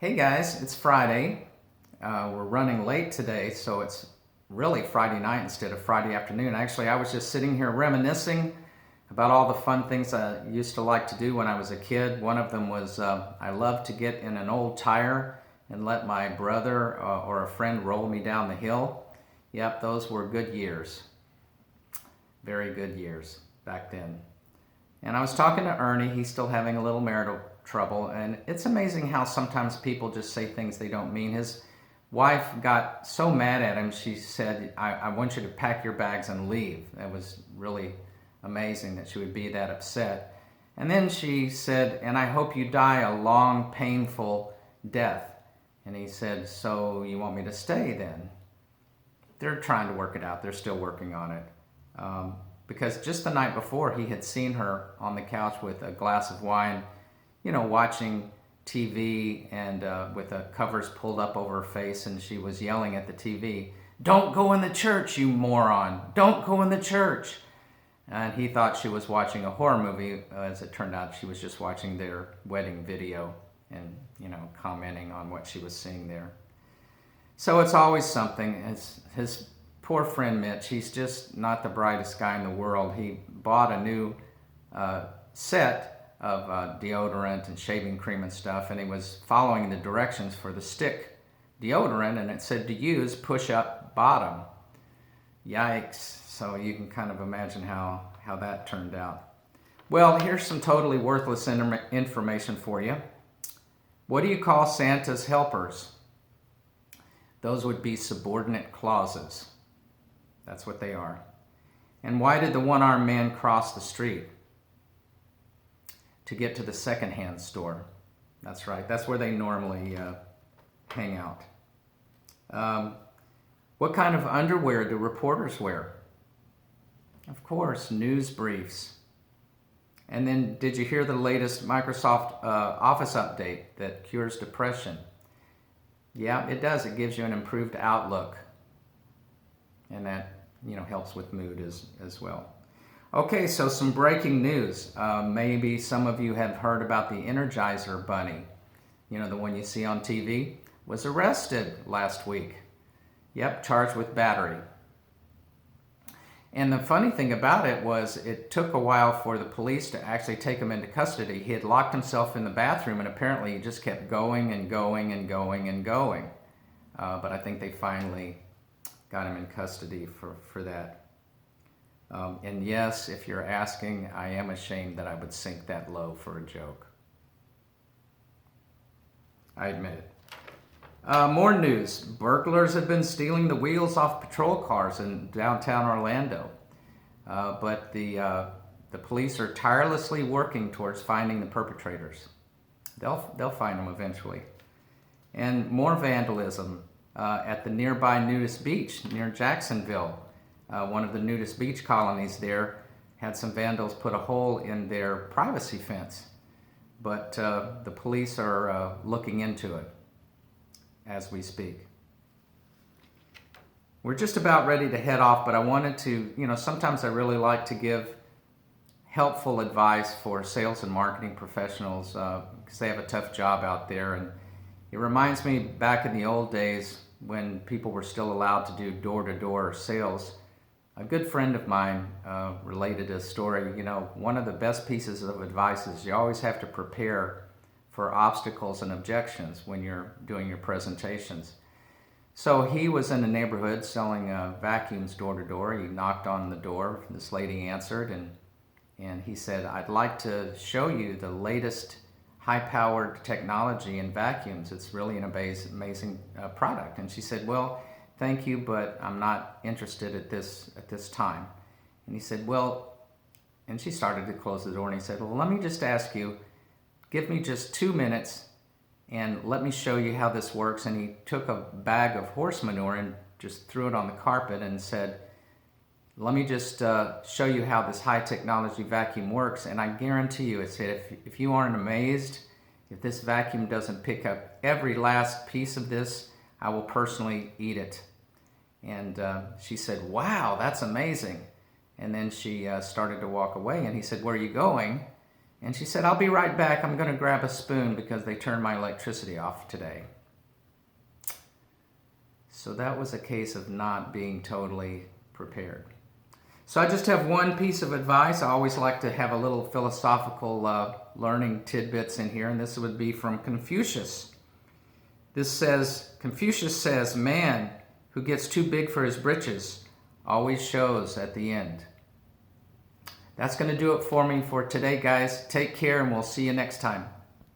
Hey guys, it's Friday. We're running late today, so it's really Friday night instead of Friday afternoon. Actually, I was just sitting here reminiscing about all the fun things I used to like to do when I was a kid. One of them was I loved to get in an old tire and let my brother or a friend roll me down the hill. Yep, those were good years. Very good years back then. And I was talking to Ernie. He's still having a little marital trouble. And it's amazing how sometimes people just say things they don't mean. His wife got so mad at him, she said, I want you to pack your bags and leave. That was really amazing that she would be that upset. And then she said, and I hope you die a long, painful death. And he said, so you want me to stay then? They're trying to work it out. They're still working on it. Because just the night before, he had seen her on the couch with a glass of wine, watching TV and with the covers pulled up over her face, and she was yelling at the TV, "Don't go in the church, you moron! Don't go in the church!" And he thought she was watching a horror movie. As it turned out, she was just watching their wedding video and, commenting on what she was seeing there. So it's always something. His poor friend Mitch, he's just not the brightest guy in the world. He bought a new set of deodorant and shaving cream and stuff, and he was following the directions for the stick deodorant, and it said to use push-up bottom. Yikes. So you can kind of imagine how that turned out. Well, here's some totally worthless information for you. What do you call Santa's helpers? Those would be subordinate clauses. That's what they are. And why did the one-armed man cross the street? To get to the secondhand store. That's right. That's where they normally hang out. What kind of underwear do reporters wear? Of course, news briefs. And then, did you hear the latest Microsoft Office update that cures depression? Yeah, it does. It gives you an improved outlook. And that, helps with mood as well. Okay, so some breaking news. Maybe some of you have heard about the Energizer Bunny. The one you see on TV, was arrested last week. Yep, charged with battery. And the funny thing about it was it took a while for the police to actually take him into custody. He had locked himself in the bathroom, and apparently he just kept going and going and going and going. But I think they finally got him in custody for that. And yes, if you're asking, I am ashamed that I would sink that low for a joke. I admit it. More news. Burglars have been stealing the wheels off patrol cars in downtown Orlando. But the police are tirelessly working towards finding the perpetrators. They'll find them eventually. And more vandalism at the nearby nudist beach near Jacksonville. One of the nudist beach colonies there had some vandals put a hole in their privacy fence. But the police are looking into it as we speak. We're just about ready to head off, but I wanted to, sometimes I really like to give helpful advice for sales and marketing professionals because they have a tough job out there. And it reminds me back in the old days when people were still allowed to do door-to-door sales. A good friend of mine related a story. One of the best pieces of advice is you always have to prepare for obstacles and objections when you're doing your presentations. So he was in a neighborhood selling vacuums door to door. He knocked on the door. This lady answered, and he said, "I'd like to show you the latest high-powered technology in vacuums. It's really an amazing product." And she said, "Well, thank you, but I'm not interested at this time." And he said, "Well," and she started to close the door, and he said, "Well, let me just ask you, give me just 2 minutes and let me show you how this works." And he took a bag of horse manure and just threw it on the carpet and said, "Let me just show you how this high technology vacuum works. And I guarantee you," it said, if you aren't amazed, if this vacuum doesn't pick up every last piece of this, I will personally eat it." And she said, "Wow, that's amazing." And then she started to walk away, and he said, "Where are you going?" And she said, I'll be right back. I'm going to grab a spoon because they turned my electricity off today. So that was a case of not being totally prepared. So I just have one piece of advice. I always like to have a little philosophical learning tidbits in here, and this would be from Confucius. Confucius says, man who gets too big for his britches always shows at the end. That's going to do it for me for today, guys. Take care, and we'll see you next time.